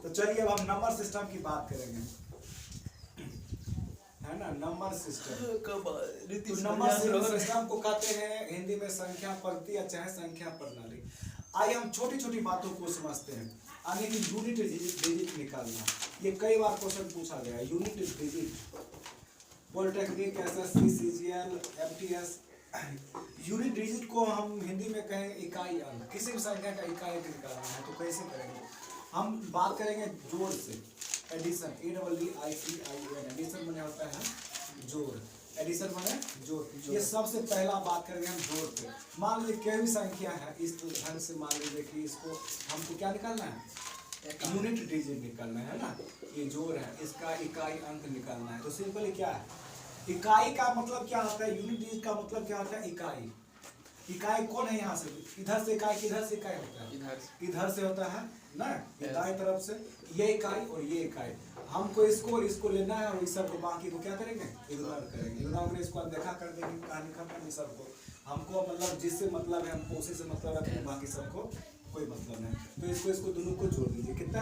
तो चलिए अब हम नंबर सिस्टम की बात करेंगे, है ना। नंबर सिस्टम, तो नंबर सिस्टम को कहते हैं हिंदी में संख्या पद्धति या चाहे संख्या प्रणाली। आइए हम छोटी छोटी बातों को समझते हैं। यानी कि यूनिट डिजिट निकालना, ये कई बार क्वेश्चन पूछा गया है। Unit digit, polytechnic, SSC, CGL, MTS. Unit digit को हम हिंदी में कहें इकाई अंक। किसी भी संख्या का इकाई अंक निकालना है तो कैसे करेंगे? हम बात करेंगे जोड़ से, एडिशन, ADDICION। एडिशन माने होता है जोड़, एडिशन माने जोड़। ये सबसे पहला बात करेंगे हम जोड़ पे। मान लीजिए कोई भी संख्या है, इस ढंग से मान लीजिए कि इसको हमको क्या निकालना है? यूनिट डिजिट निकालना है ना। ये जोड़ है, इसका इकाई अंक निकालना है। तो सिंपली क्या है, इकाई का मतलब क्या होता है? यूनिट डिजिट का मतलब क्या होता है? इकाई। इकाई कौन है? यहाँ से इधर से इकाई, किधर से इकाई होता है? इधर से होता है ना, दाएं तरफ से ये इकाई और ये इकाई। हमको इसको और इसको लेना है और इस सब को बाकी को क्या करेंगे? इग्नोर करेंगे। इग्नोर करेंगे, इसको अनदेखा कर देंगे, कहानी खत्म। इस सब को हमको मतलब जिससे मतलब है हमको उसी से मतलब रखेंगे, बाकी सबको कोई मतलब नहीं। तो इसको दोनों को जोड़ दीजिए। कितना?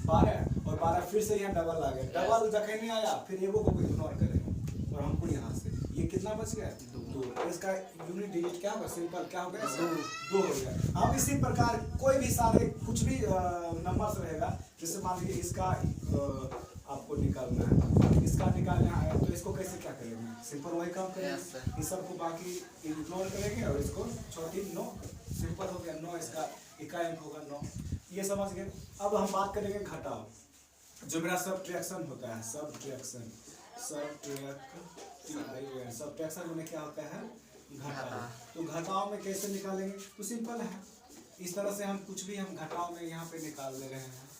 12। और 12 फिर से यहाँ डबल आ गया। डबल जगह नहीं आया, फिर एगो को इग्नोर करेंगे और हमको यहाँ से ये कितना बच गया? 2। इसका यूनिट डिजिट क्या होगा? सिंपल क्या हो गया? 2 हो गया। अब इसी प्रकार कोई भी सारे कुछ भी नंबर्स रहेगा, जैसे मान लीजिए इसका आपको निकालना है, इसका निकालना है, तो इसको कैसे क्या करेंगे? सिंपल वही काम करेंगे, इस सब को बाकी इग्नोर करेंगे और इसको 9 सिंपल हो गया। 9 इसका इकाई अंक होगा 9। ये समझ गए। अब हम बात करेंगे घटाव, जो मेरा सब्ट्रैक्शन होता है। सब्ट्रैक्शन में क्या होता है? घटाव। तो घटाव में कैसे निकालेंगे? तो सिंपल है, इस तरह से हम कुछ भी हम घटाव में यहाँ पे निकाल दे रहे हैं।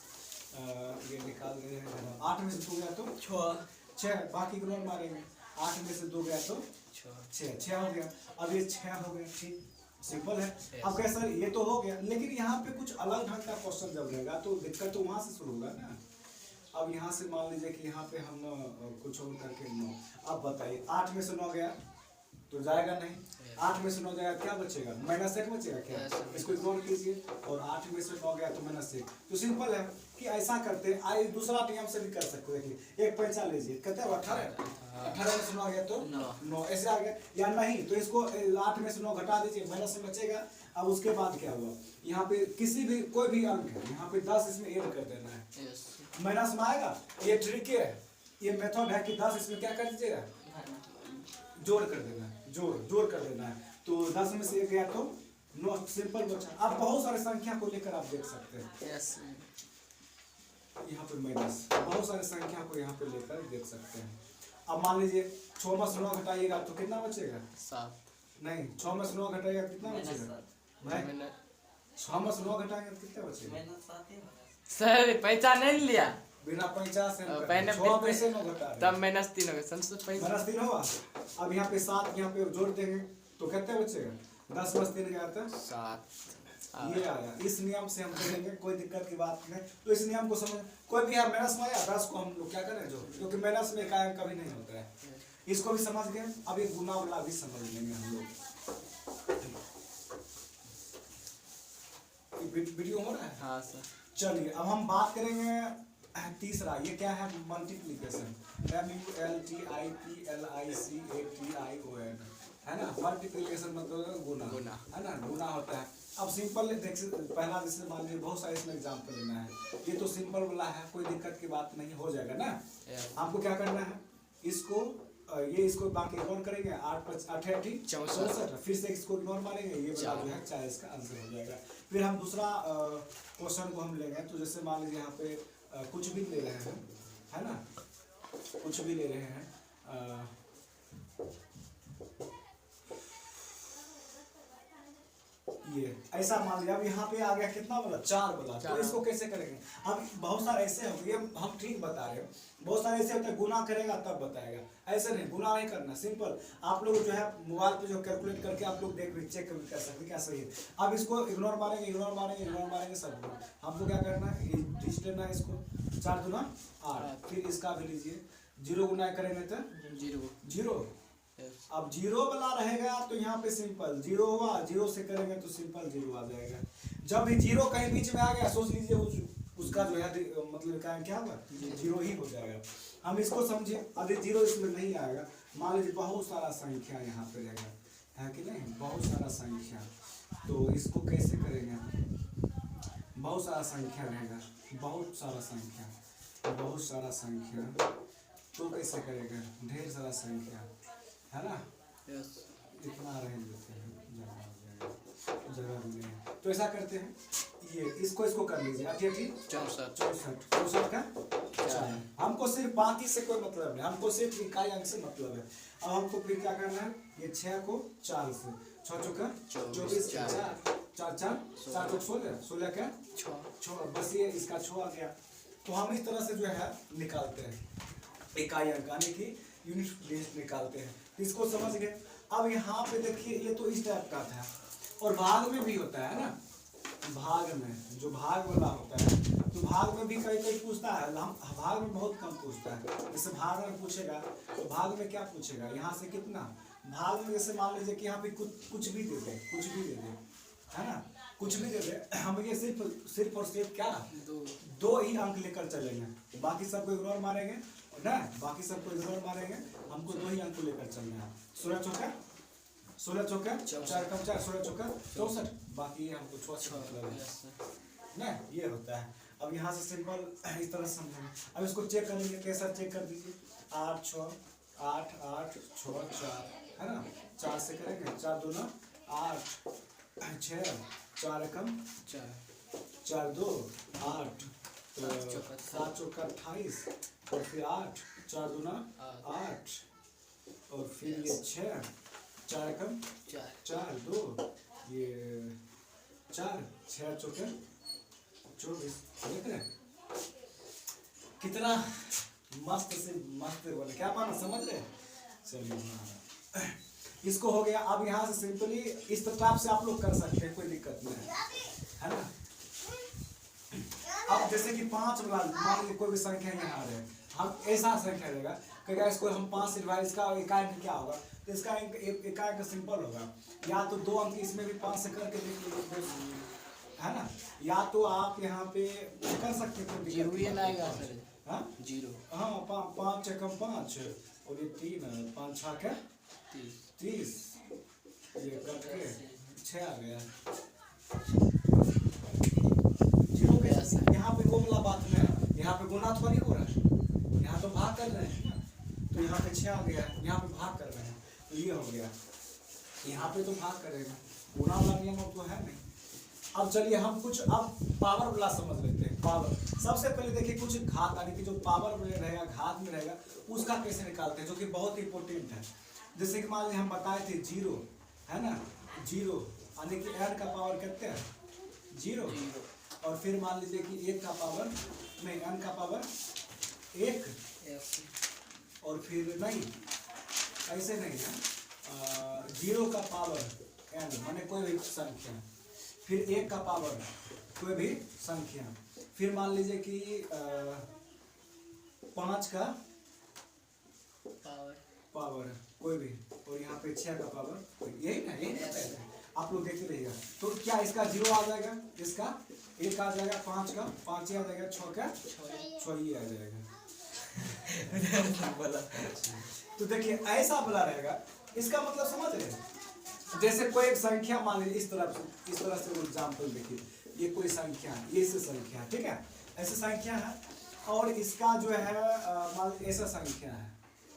ये निकाल दे रहे हैं। 8 में से 2 गया तो 6, बाकी को नोट मारेंगे। 8 में से 2 गया तो 6 हो गया। अब ये 6 हो गया। ठीक, सिंपल है। अब कैसा? ये तो हो गया, लेकिन यहाँ पे कुछ अलग ढंग का क्वेश्चन जब रहेगा तो दिक्कत तो वहां से शुरू होगा ना। अब यहाँ से मान लीजिए कि यहाँ पे हम कुछ और करके 9। अब बताइए 8 में से 9 गया तो जाएगा नहीं। 8 में से 9 जाएगा, क्या बचेगा? -1 बचेगा क्या? इसको इग्नोर कीजिए। और 8 में से 9 गया तो -1। तो सिंपल है कि ऐसा करते हैं। आइए दूसरा नियम से भी कर सकते हो। देखिए एक पैसा लीजिए, कहते हैं 18। 18 में से 9 गया तो 9 ऐसे आ गया। या नहीं तो इसको 8 में से 9 घटा दीजिए, माइनस में बचेगा। अब उसके बाद क्या हुआ? यहाँ पे किसी भी कोई भी अंक है, यहाँ पे 10 इसमें ऐड कर देना है, माइनस में आएगा। ये ट्रिक है, ये मेथड है कि 10 इसमें क्या कर दीजिएगा? जोड़ कर देना है। जोड़ कर देना है। तो 10 में से 1 गया तो 9, सिंपल बचा। आप बहुत सारे संख्या को लेकर आप देख सकते हैं। यहाँ पे माइनस, बहुत सारे संख्या को यहाँ पे लेकर देख सकते हैं। अब मान लीजिए 6 में से 9 घटाइएगा तो कितना बचेगा? 7। नहीं, 6 में से 9 घटाइएगा कितना बचेगा? भाई 6 में से 9 घटाएंगे तो कितना बचेगा? सर पैसा नहीं लिया, बिना 50 से पहले 6 में से 9 घटा रहे, तब -3 हो गया। -3 होगा। अब यहाँ पे 7 यहाँ पे जोड़ देंगे तो कितना बचेगा? 10 में 3 गया था 7। ये आया। इस नियम से हम करेंगे, कोई दिक्कत की बात नहीं। तो इस नियम को समझ, कोई भी माइनस में आया 10 को हम लोग क्या करें? जोड़, क्योंकि माइनस में इकाई अंक कभी नहीं होता है। इसको भी समझ गए। अब ये गुना वाला भी समझ लेंगे हम लोग। वीडियो हो रहा है? हाँ सर। चलिए अब हम बात करेंगे तीसरा। ये क्या है? मल्टीप्लिकेशन। MULTIPLICATION, है ना। मल्टीप्लिकेशन मतलब गुना, है ना। गुना होता है। अब सिंपल पहला जैसे मान लीजिए, बहुत सारे इसमें एग्जाम्पल लेना है। ये तो सिंपल वाला है, कोई दिक्कत की बात नहीं, हो जाएगा ना। आपको क्या करना है? इसको इसको बाकी इग्नोर करेंगे। 8 × 8 = 64। फिर से इसको इग्नोर मारेंगे, ये वाला जो है 40 का आंसर हो जाएगा। फिर हम दूसरा क्वेश्चन को हम लेंगे। तो जैसे मान लीजिए यहाँ पे कुछ भी ले रहे हैं, है ना, कुछ भी ले रहे हैं। ये ऐसा मान लिया। अब यहाँ पे आ गया कितना बोला? 4 बोला। तो इसको कैसे करेंगे? अब बहुत सारे ऐसे होंगे, हम ठीक बता रहे हैं। बहुत सारे ऐसे होते हैं गुना करेगा तब बताएगा, ऐसे नहीं, गुना नहीं करना। सिंपल आप लोग जो है मोबाइल पे जो कैलकुलेट करके आप लोग देख चेक कर सकते क्या सही है। अब इसको इग्नोर मारेंगे सब। हमको क्या करना है? डिजिट लेना है। इसको 4 दूना 8। फिर इसका भी लीजिए, 0 गुना करेंगे तो 0। अब 0 वाला रहेगा तो यहाँ पे सिंपल 0 हुआ, 0 से करेंगे तो सिंपल 0 आ जाएगा। जब भी 0 कहीं बीच में आ गया, सोच लीजिए उसका जो है मतलब क्या होगा, जीरो ही हो जाएगा। हम इसको समझे, अभी जीरो इसमें नहीं आएगा। मान लीजिए बहुत सारा संख्या यहाँ पे रहेगा, है कि नहीं, बहुत सारा संख्या, तो इसको कैसे करेंगे? बहुत सारा संख्या रहेगा, बहुत सारा संख्या, बहुत सारा संख्या, तो कैसे करेंगे? ढेर सारा संख्या है ना, इतना रह देते हैं, जगह मिले, तो ऐसा करते हैं, ये इसको कर लीजिए। 64 का 4। हमको सिर्फ बाकी से कोई मतलब नहीं, हमको सिर्फ इकाई अंक से मतलब है। अब हमको फिर क्या करना है, ये 6 को 4 से, 6 चौका 24, 4 चौक 16 का 6, बस ये इसका 6 आ गया। तो हम इस तरह से जो है निकालते हैं इकाई अंक, यानी कि यूनिट डिजिट निकालते हैं। इसको समझ गए। अब यहाँ पे देखिए, ये तो इस टाइप का था, और भाग में भी होता है ना, भाग में जो भाग वाला होता है, तो भाग में भी कई पूछता है, भाग में बहुत कम पूछता है। जैसे भाग में पूछेगा तो भाग में क्या पूछेगा, यहाँ से कितना, भाग में जैसे मान लीजिए कि यहाँ पे कुछ भी दे दे, कुछ भी दे दे, है ना, कुछ भी दे दे, हम ये सिर्फ और सिर्फ क्या, दो ही अंक लेकर चलेंगे, बाकी सबको इग्नोर मारेंगे ना, बाकी सबको इग्नोर मारेंगे, हमको 2 ही अंक लेकर चलना है। 16 चौका 4 कम 4, 16 चौका 64, बाकी ये हमको 64 मतलब है ना, ये होता है। अब यहाँ से सिंपल इस तरह से समझेंगे। अब इसको चेक करेंगे, कैसा चेक कर दीजिए, 8 6 8 8 6 4, है ना, 4 से करेंगे, 4 2 8 6, 4 कम 4 2 8, 7 चौका 28, और फिर 8 4 2 8, और फिर ये 6 4 कम 4 2, ये 4 6 चौके 24, देख रहे कितना मस्त से मस्त बने, क्या माना, समझ रहे? चलिए, इसको हो गया। अब यहाँ से सिंपली इस प्रकार से आप लोग कर सकते हैं, कोई दिक्कत नहीं है ना। अब जैसे कि 5 मान लीजिए कोई भी संख्या यहाँ आ रहे हैं, हम ऐसा संख्या रहेगा कि इसको हम 5 से डिवाइड, इसका इकाई अंक क्या होगा, तो इसका इकाई अंक सिंपल होगा, या तो 2 अंक इसमें भी 5 से करके देख लीजिए, है ना, या तो आप यहाँ पे कर सकते हैं, जीरो ही ना आएगा सर, हाँ जीरो, हाँ 5 कम 5, और ये 3 5 6 के 30, ये कट के 6 आ गया। जीरो के यहाँ पे वो वाला बात नहीं, यहाँ पे गुना थोड़ी हो रहा है, यहाँ तो भाग कर रहे हैं ना, तो यहाँ पे 6 आ गया, यहाँ पे भाग कर रहे हैं, तो ये हो गया, यहाँ पे तो भाग करेगा, गुना वाला नियम तो है नहीं। अब चलिए हम कुछ अब पावर वाला समझ लेते हैं। पावर सबसे पहले देखिए, कुछ घात यानी कि जो पावर में रहेगा, घात में रहेगा, उसका कैसे निकालते हैं, जो कि बहुत इंपॉर्टेंट है। जैसे कि मान लीजिए हम बताए थे 0, है ना, 0 यानी कि n का पावर कितने है, 0, और फिर मान लीजिए कि 1 का पावर नहीं, n का पावर 1, और फिर नहीं, ऐसे नहीं है, 0 का पावर n माने कोई भी संख्या, फिर 1 का पावर कोई भी संख्या, फिर मान लीजिए कि 5 का पावर कोई भी, और यहाँ पे 6 का पावर, यही ना, यही ना, आप लोग देखते रहिएगा। तो क्या इसका 0 आ जाएगा, इसका 1 आ जाएगा, 5 का 5 ही आ जाएगा, 6 का 6 ही आ जाएगा। तो देखिए ऐसा बोला रहेगा, इसका मतलब समझ रहे हैं। जैसे कोई एक संख्या मान लीजिए, इस तरह से एग्जाम्पल देखिए, ये कोई संख्या है, ये से संख्या, ठीक है, ऐसे संख्या है, और इसका जो है मान लीजिए ऐसा संख्या है,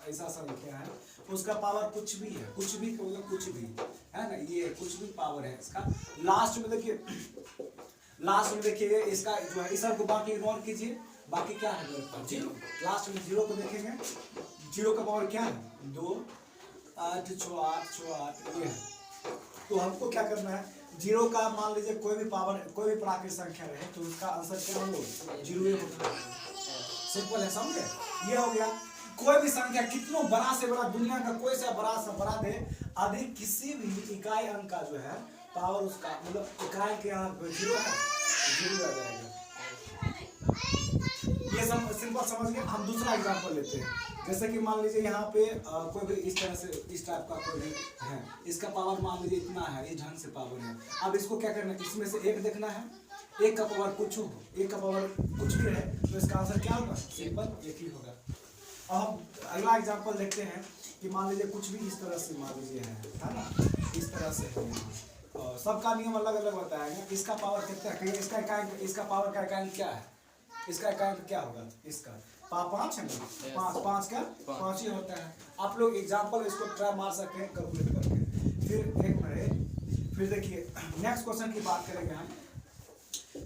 ऐसा संख्या है, उसका पावर कुछ भी है, कुछ भी मतलब कुछ भी है ना, ये कुछ भी पावर है इसका। लास्ट में देखिए, इसका जो है, इस को बाकी इग्नोर कीजिए, बाकी क्या है, 0, लास्ट में 0 को देखेंगे, 0 का पावर क्या है, 2 8 6 8 6 8, ये है। तो हमको क्या करना है, 0 का मान लीजिए कोई भी पावर, कोई भी प्राकृतिक संख्या रहे, तो उसका आंसर क्या हो, 0 होगा, सिंपल है, समझे, ये हो गया। कोई भी संख्या कितना बड़ा से बड़ा, दुनिया का कोई सा बड़ा दे, अधिक किसी भी इकाई अंक का जो है पावर, उसका मतलब इकाई के यहाँ 0 है, 0 आ जाएगा। ये सिंपल समझ गए। हम दूसरा एग्जांपल लेते हैं, जैसे कि मान लीजिए यहाँ पे कोई भी इस तरह से, इस टाइप का कोई भी है, इसका पावर मान लीजिए इतना है, इस ढंग से पावर है। अब इसको क्या करना है, इसमें से 1 देखना है, एक का पावर कुछ हो, एक का पावर कुछ भी है, तो इसका आंसर क्या होगा? सिंपल एक ही होगा। अब हम अगला एग्जांपल देखते हैं कि मान लीजिए कुछ भी इस तरह से मान लीजिए है ना, इस तरह से है यहाँ। सबका नियम अलग अलग होता है। इसका पावर कितना है? इसका इकाई, इसका पावर का इकाई क्या है? इसका इकाई क्या होगा? इसका 5 है ना, 5 का 5 ही होता है। आप लोग एग्जांपल इसको ट्राई मार सकते हैं कैलकुलेट करके। फिर एक मिनट, फिर देखिए नेक्स्ट क्वेश्चन की बात करेंगे हम।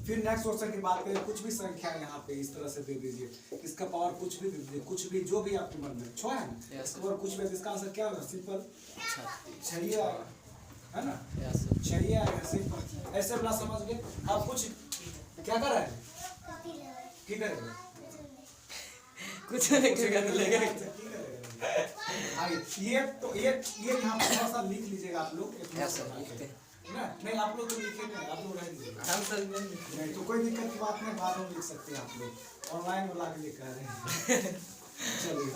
फिर नेक्स्ट क्वेश्चन की बात करें, कुछ भी संख्या यहाँ पे इस तरह से दे दीजिए, इसका पावर कुछ भी दे दीजिए, कुछ भी जो भी आपके मन में 6 है ना, और कुछ भी, इसका आंसर क्या होगा? सिंपल 6 ही आएगा, है ना, 6 ही आएगा, सिंपल। ऐसे वाला समझ गए। आप कुछ क्या कर रहे हैं? क्या करेंगे? कुछ नहीं करेगा। ये तो ये यहाँ पे थोड़ा सा लिख लीजिएगा आप लोग। नहीं आप लोग तो लिखे नहीं, आप लोग रह दीजिएगा। नहीं तो कोई दिक्कत की बात नहीं, बाद में लिख सकते हैं आप लोग, ऑनलाइन वाला के लिए कह रहे हैं। चलिए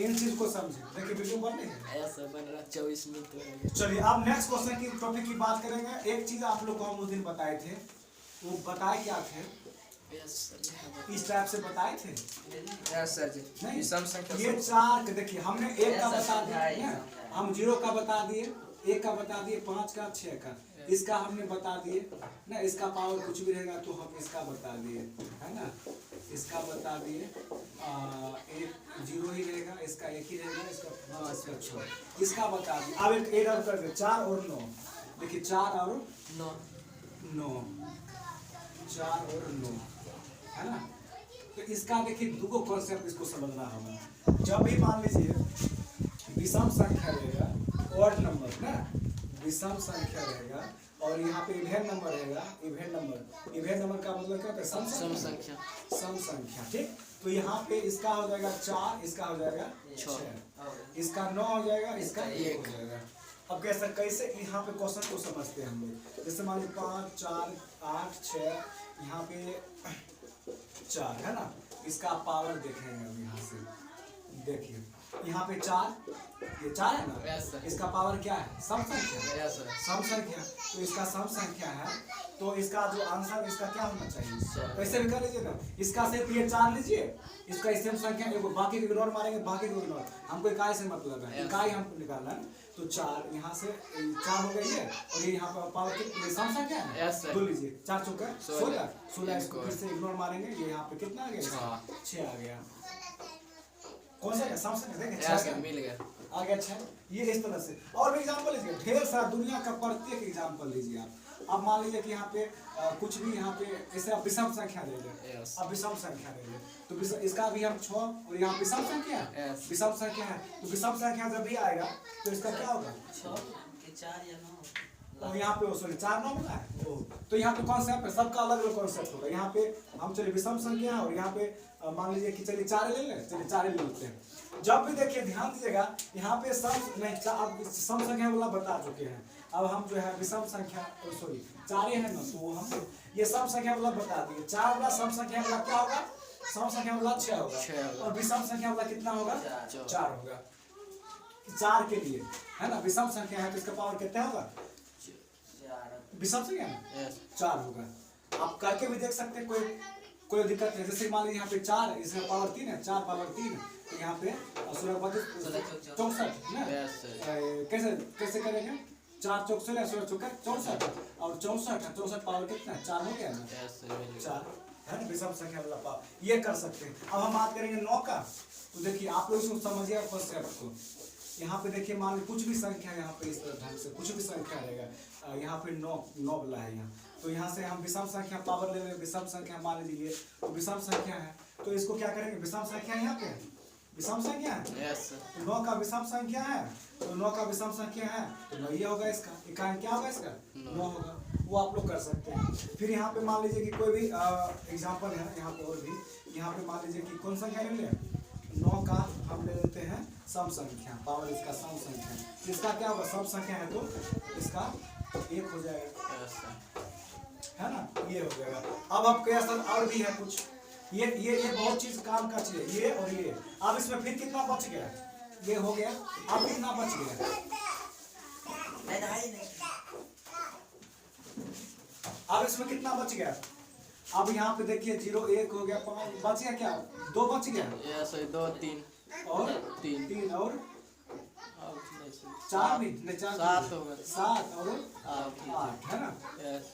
इन चीज को समझे। देखिए वीडियो बन रही है, ऐसा बन रहा 24 मिनट। चलिए अब नेक्स्ट क्वेश्चन की टॉपिक की बात करेंगे। एक चीज आप लोग को हम उस दिन बताए थे, वो बताए क्या थे? इस टाइप से बताए थे। सर जी नहीं संख्या ये 4 देखिए, हमने 1 का बता दिया, हम 0 का बता दिए, 1 का बता दिए, 5 का, 6 का, इसका हमने बता दिए ना। इसका पावर कुछ भी रहेगा तो हम इसका बता दिए, है ना, इसका बता दिए। एक 0 ही रहेगा, इसका 1 ही रहेगा, इसका 6, इसका बता दिए। अब एक और कर दे, 4 और 9। देखिए 4 और 9, 4 और 9, है ना। तो इसका देखिए दो कॉन्सेप्ट इसको समझना होगा। जब भी मान लीजिए विषम संख्या रहेगा, ऑड नंबर ना, विषम संख्या रहेगा और यहाँ पे इवेन नंबर रहेगा, इवेन नंबर का मतलब क्या होता है? सम संख्या, सम संख्या, ठीक। तो यहाँ पे इसका हो जाएगा 4, इसका हो जाएगा 6, इसका 9 हो जाएगा, इसका 1 हो जाएगा। अब कैसे यहाँ पे क्वेश्चन को समझते हैं हम लोग। जैसे मान लीजिए 5, 4, 8, 6, यहाँ पे 4 है ना, इसका पावर देखेंगे अब यहाँ से। देखिए यहाँ पे 4, ये 4 है ना, इसका पावर क्या है? सम संख्या, सम संख्या। तो इसका सम संख्या है, तो इसका जो आंसर इसका क्या होना चाहिए? वैसे भी कर लीजिए ना, इसका सिर्फ ये 4 लीजिए, इसका सम संख्या एगो, बाकी को इग्नोर मारेंगे, बाकी को इग्नोर। हमको इकाई से मतलब है, इकाई हमको निकालना है। तो 4 यहाँ से 4 हो गई है, और ये यहाँ पर पावर कितनी सम संख्या है? बोल लीजिए 4 चौका 16, इसको फिर से इग्नोर मारेंगे, ये यहाँ पे कितना आ गया? 6 आ गया। कौन सा सम संख्या? देखिए मिल गया, आ गया 6। ये इस तरह से। और भी एग्जांपल लीजिए, ढेर सारा दुनिया का प्रत्येक एग्जांपल लीजिए आप। अब मान लीजिए कि यहाँ पे कुछ भी यहाँ पे जैसे आप विषम संख्या ले लें, अब विषम संख्या ले लें, तो इसका भी हम 6, और यहाँ विषम संख्या है, विषम संख्या है, तो विषम संख्या जब भी आएगा तो इसका क्या होगा? 4 या 9। और यहाँ पे सॉरी 4 9 मिला है। तो यहाँ पे कॉन्सेप्ट है, सबका अलग अलग कॉन्सेप्ट होगा। यहाँ पे हम चलिए विषम संख्या है, और यहाँ पे मान लीजिए कि चलिए 4 ले लें, चलिए 4 ले लेते हैं। जब भी देखिए ध्यान दीजिएगा, यहाँ पे सम संख्या वाला बता चुके हैं। अब हम जो है विषम संख्या सॉरी 4 है ना, तो हम ये सम संख्या वाला बता दिए। 4 वाला सम संख्या वाला क्या होगा? सम संख्या वाला 6 होगा, और विषम संख्या वाला कितना होगा? 4 होगा। 4 के लिए है ना, विषम संख्या है तो इसका पावर कितना होगा? विषम संख्या 4 होगा। आप करके भी देख सकते हैं, कोई दिक्कत नहीं। जैसे मान लीजिए यहाँ पे 4 है, इसका पावर 3 है, 4 पावर 3 है, तो यहाँ पे 64 ना। कैसे करेंगे? 4 चौक 16, 16 चौका 64, और 64 पावर कितना है? 4 हो गया ना, 4 है ना, विषम संख्या वाला पावर। ये कर सकते हैं। अब हम बात करेंगे 9 का। तो देखिए आप लोग इसको समझिए कॉन्सेप्ट को। यहाँ पे देखिए मान लीजिए कुछ भी संख्या यहाँ पे इस तरह ढंग से कुछ भी संख्या रहेगा, यहाँ पे 9 वाला है यहाँ, तो यहाँ से हम विषम संख्या पावर ले लेंगे। विषम संख्या मान लीजिए तो विषम संख्या है, तो इसको क्या करेंगे? विषम संख्या यहाँ पे विषम संख्या है, तो 9 का विषम संख्या है, तो 9 का विषम संख्या है, तो 9 ये होगा। इसका इकाई क्या होगा? इसका 9 होगा। वो आप लोग कर सकते हैं। फिर यहाँ पे मान लीजिए कि कोई भी एग्जाम्पल है यहाँ पे, और भी यहाँ पे मान लीजिए कि कौन संख्या ले लें? 9 का हम ले लेते हैं सम संख्या, पावर इसका सम संख्या। इसका क्या होगा? सम संख्या है तो इसका 1 हो जाएगा, है ना, ये हो जाएगा। अब आपके असर और भी है कुछ, ये बहुत चीज काम का चीज है, ये और ये। अब इसमें फिर कितना बच गया? ये हो गया। अब कितना बच गया? अब इसमें कितना बच गया? अब यहाँ पे देखिए 0 1 हो गया, 5 बच गया, क्या 2 बच गया यस 2 3 और तीन। 3 और अब नहीं सर। 4 भी नहीं, 4 सात हो गए। 7 और 8 है ना। यस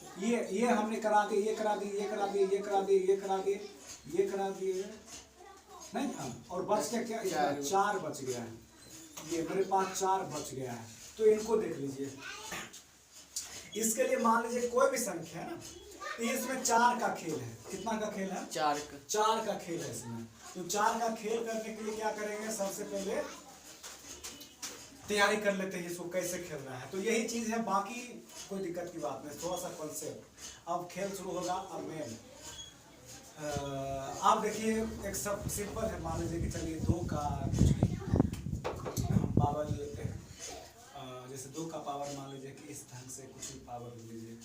ये हमने करा दिए, ये करा दिए, ये करा दिए, ये करा दिए, ये करा दिए, ये करा दिए नहीं हाँ। और बच गया क्या? इसका 4 बच गया है, ये मेरे पास 4 बच गया है। तो इनको देख लीजिए, इसके लिए मान लीजिए कोई भी संख्या है ना, तो इसमें 4 का खेल है। कितना का खेल है? 4 का खेल है इसमें। तो 4 का खेल करने के लिए क्या करेंगे? सबसे पहले तैयारी कर लेते हैं इसको कैसे खेलना है। तो यही चीज है, बाकी कोई दिक्कत की बात नहीं, थोड़ा सा कॉन्सेप्ट। अब खेल शुरू होगा। अब मेन आप देखिए, एक सब सिंपल है। मान लीजिए कि चलिए 2 का कुछ भी हम पावर लेते हैं, जैसे 2 का पावर मान लीजिए कि इस ढंग से कुछ भी पावर ले लीजिए,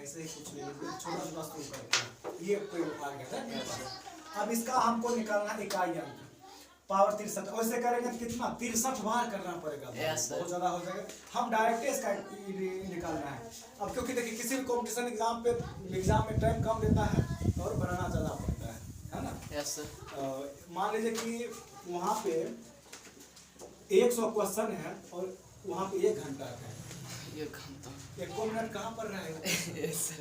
ऐसे ही कुछ ले लीजिए, छोटा छोटा शुरू करते हैं। ये कोई आ गया था। अब इसका हमको निकालना इकाई अंक, पावर 63। वैसे करेंगे तो कितना? 63 बार करना पड़ेगा, बहुत ज्यादा हो जाएगा। हम डायरेक्ट इसका निकालना है। अब क्योंकि देखिए किसी भी कॉम्पिटिशन एग्जाम में टाइम कम देता है और बनाना ज्यादा पड़ता है ना। Yes sir. मान लीजिए कि वहाँ पे 100 क्वेश्चन है और वहाँ पे 1 घंटा है। 1 घंटा 1 मिनट कहाँ पर रहेगा? Yes sir.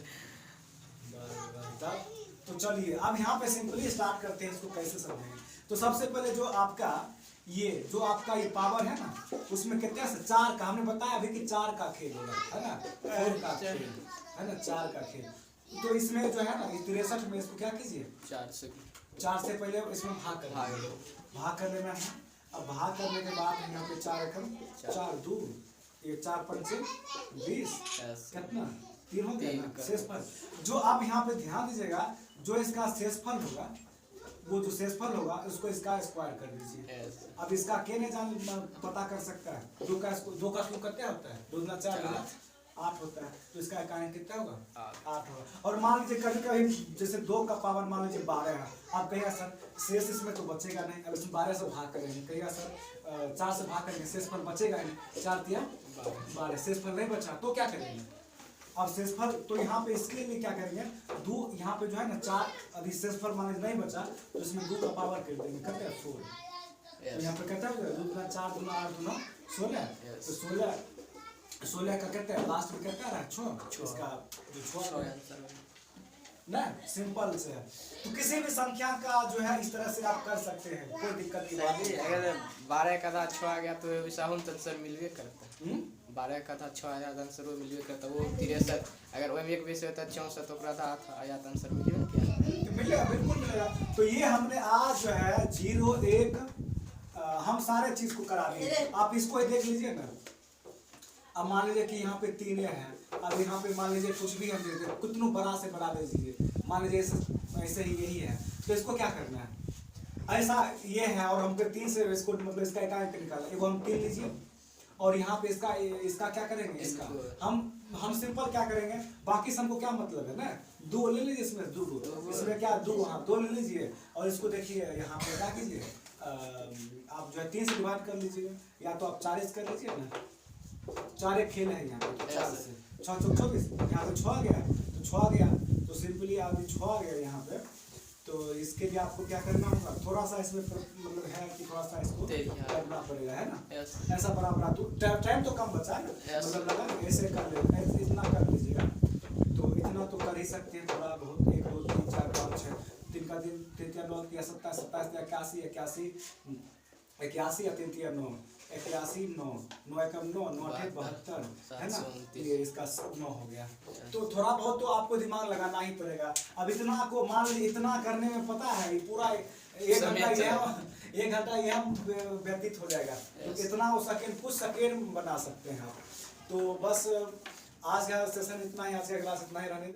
तो चलिए अब यहाँ पे सिंपली स्टार्ट करते हैं, इसको कैसे समझेंगे। तो सबसे पहले जो आपका ये पावर है ना, उसमें कितने से 4 का हमने बताया अभी कि 4 का खेल होगा, है ना। 4 का खेल है ना, 4 का खेल। तो इसमें जो है ना 63 में इसको क्या कीजिए? 4 से पहले इसमें भाग कर लेना है। अब भाग करने के बाद यहाँ पे 4 एकम 4 2 ये 4 पंचे 20 कितना 3 हो गया ना शेषफल। जो आप यहाँ पे ध्यान दीजिएगा, जो इसका शेषफल होगा, वो जो शेषफल होगा उसको इसका स्क्वायर कर दीजिए। अब इसका के नहीं जान पता कर सकता है। 2 का क्यों कितना होता है? 2 दूना 4 8 होता है। तो इसका इकाई कितना होगा? 8 होगा। और मान लीजिए कभी कभी जैसे 2 का पावर मान लीजिए 12 है, आप कहिएगा सर शेष इसमें तो बचेगा नहीं। अब इसमें 12 से भाग करेंगे, कहिएगा सर 4 से भाग करेंगे, शेषफल बचेगा नहीं। 4 तिया 12, शेषफल नहीं बचा तो क्या करेंगे? अब शेषफल तो यहाँ पे इसके लिए क्या करेंगे? 2 यहाँ पे जो है ना 4, अभी शेषफल मान लीजिए नहीं बचा तो इसमें 2 का पावर कर देंगे, करते हैं 16। तो यहाँ पे कहता है 2 दूना 4 दूना 8 दूना 16। तो 16 का कहते हैं लास्ट में कहता है 6। इसका जो 6 ना सिंपल से है। तो किसी भी संख्या का जो है इस तरह से आप कर सकते हैं, कोई दिक्कत की बात नहीं। अगर 12 का था 6 आ गया तो वैसा हम आंसर मिलवे करता। 12 का था 6 आया आंसर वो मिलवे करता। वो 63 अगर वो एक विषय होता 64 तो था आया आंसर मिलवे क्या? मिलेगा, बिल्कुल मिलेगा। तो ये हमने आज जो है 0 1 हम सारे चीज को करा दिए। आप इसको देख लीजिए ना। अब मान लीजिए कि यहाँ पे 3 है, अब यहाँ पे मान लीजिए कुछ भी हम देते हैं, कितनों बड़ा से बड़ा दे दीजिए, मान लीजिए ऐसे ही यही है। तो इसको क्या करना है? ऐसा ये है और हमको 3 से इसको मतलब इसका इकाई निकाला। एगो हम 3 लीजिए और यहाँ पे इसका क्या करेंगे? इसका हम सिंपल क्या करेंगे? बाकी से हमको क्या मतलब है ना, 2 ले लीजिए, इसमें 2 इसमें क्या 2 हाँ 2 ले लीजिए। और इसको देखिए यहाँ पे क्या कीजिए, आप जो है 3 से डिवाइड कर लीजिए, या तो आप 40 कर लीजिए ना। 4 एक खेल है यहाँ पे, 4 से 6 चौक 24, यहाँ पे 6 आ गया तो 6 आ गया। तो सिंपली आप 6 आ गया यहाँ पे। तो इसके लिए आपको क्या करना होगा? थोड़ा सा इसमें मतलब है कि थोड़ा सा इसको करना पड़ेगा, है ना। ऐसा बड़ा तो टाइम तो कम बचा है ना, मतलब लगा ऐसे कर ले, इतना कर लीजिएगा। तो इतना तो कर ही सकते हैं, थोड़ा बहुत 1 2 3 4 5 6 3 का 3 3 3 9 27 27 81 81 3 3 9 81 9 9 एकम 9 9 8 72 है ना। ये इसका 9 हो गया। तो थोड़ा बहुत तो आपको दिमाग लगाना ही पड़ेगा। अब इतना को मान लीजिए इतना करने में पता है पूरा 1 घंटा ये व्यतीत हो जाएगा। तो इतना वो सेकंड कुछ सेकंड बना सकते हैं आप। तो बस आज का सेशन इतना ही, आज का क्लास इतना ही रहने